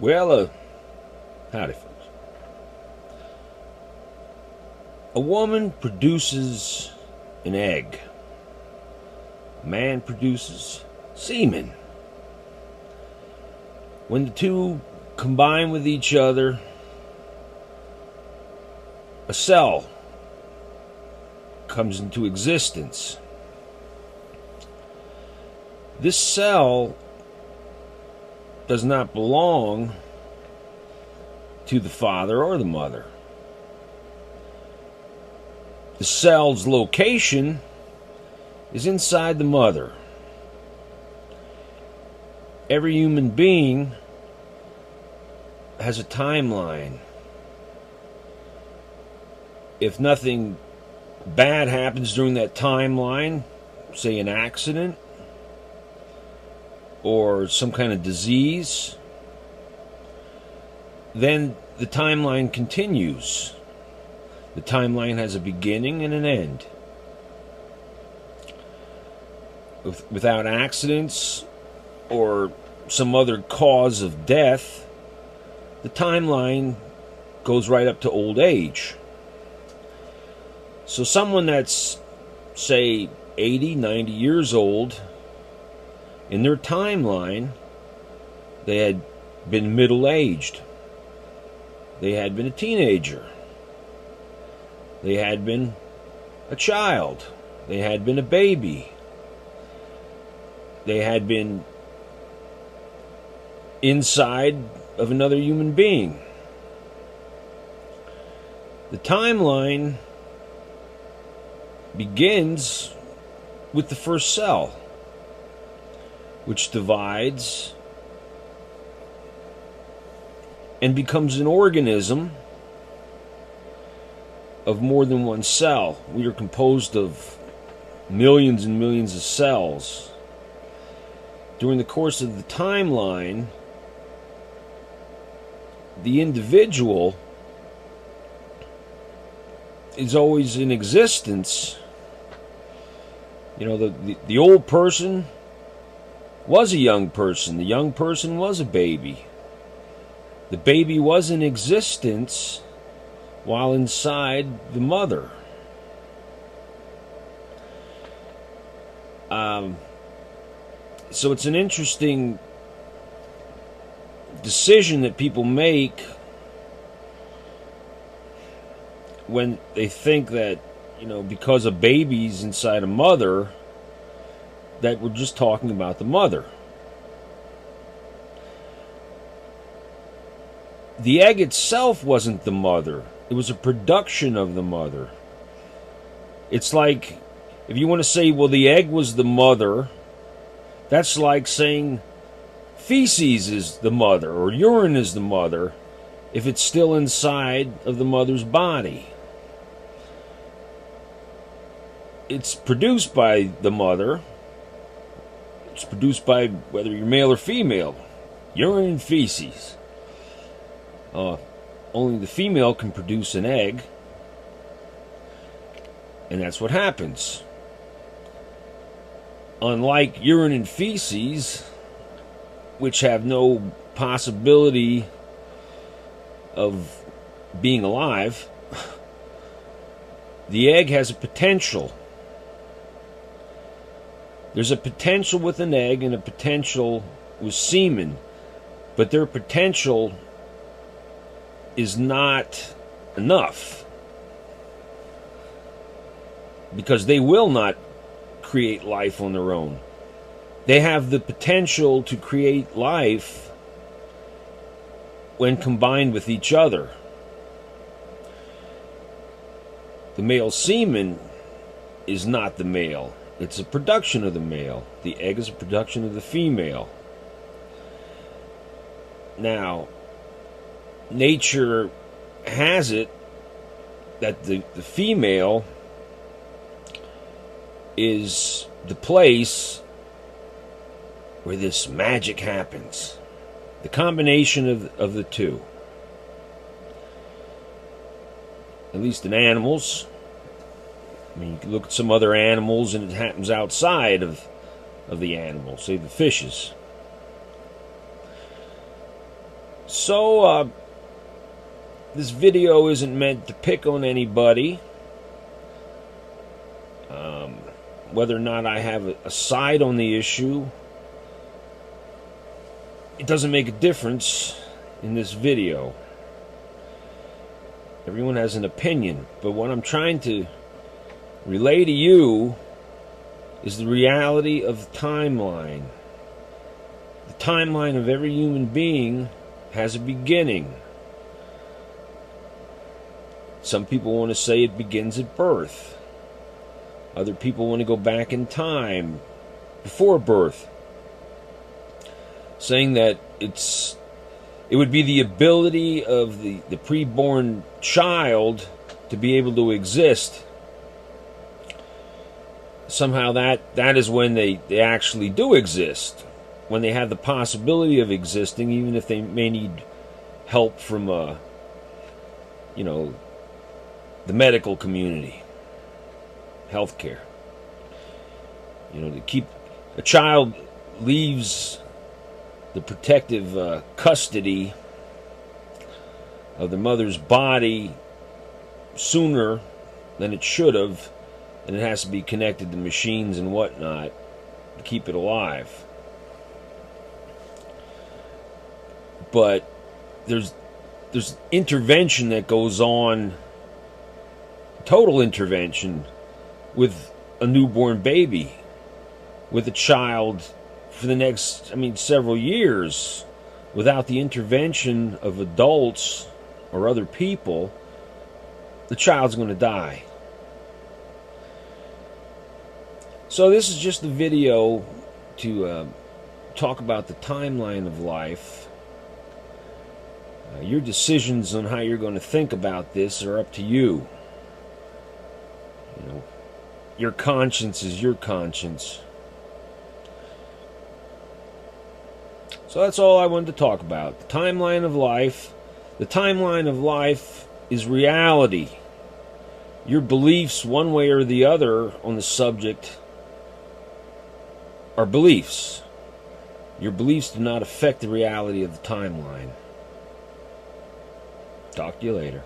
Well, howdy, folks. A woman produces an egg. A man produces semen. When the two combine with each other, a cell comes into existence. This cell does not belong to the father or the mother. The cell's location is inside the mother. Every human being has a timeline. If nothing bad happens during that timeline, say an accident or some kind of disease, then the timeline continues. The timeline has a beginning and an end. Without accidents or some other cause of death, the timeline goes right up to old age. So someone that's, say, 80, 90 years old, in their timeline, they had been middle-aged. They had been a teenager. They had been a child. They had been a baby. They had been inside of another human being. The timeline begins with the first cell, which divides and becomes an organism of more than one cell. We are composed of millions and millions of cells. During the course of the timeline, the individual is always in existence. You know, the old person was a young person. The young person was a baby. The baby was in existence while inside the mother. So it's an interesting decision that people make when they think that, you know, because a baby's inside a mother, that we're just talking about the mother. The egg itself wasn't the mother. It was a production of the mother. It's like, if you want to say, well, the egg was the mother, that's like saying feces is the mother or urine is the mother if it's still inside of the mother's body. It's produced by the mother. It's produced by whether you're male or female. Urine and feces. Only the female can produce an egg. And that's what happens. Unlike urine and feces, which have no possibility of being alive, the egg has a potential. There's a potential with an egg and a potential with semen, but their potential is not enough, because they will not create life on their own. They have the potential to create life when combined with each other. The male semen is not the male. It's a production of the male. The egg is a production of the female. Now, nature has it that the female is the place where this magic happens. The combination of the two. At least in animals. I mean, you can look at some other animals and it happens outside of the animal, say the fishes. So, this video isn't meant to pick on anybody. Whether or not I have a side on the issue, it doesn't make a difference in this video. Everyone has an opinion, but what I'm trying to relay to you is the reality of the timeline. The timeline of every human being has a beginning. Some people want to say it begins at birth. Other people want to go back in time, before birth, saying that it would be the ability of the preborn child to be able to exist. Somehow that is when they actually do exist, when they have the possibility of existing, even if they may need help from the medical community, healthcare. To keep a child leaves the protective custody of the mother's body sooner than it should have, and it has to be connected to machines and whatnot to keep it alive. But there's intervention that goes on, total intervention, with a newborn baby, with a child for the next, several years. Without the intervention of adults or other people, the child's going to die. So this is just a video to talk about the timeline of life. Your decisions on how you're going to think about this are up to you. Your conscience is your conscience. So that's all I wanted to talk about. The timeline of life. The timeline of life is reality. Your beliefs, one way or the other, on the subject are beliefs. Your beliefs do not affect the reality of the timeline. Talk to you later.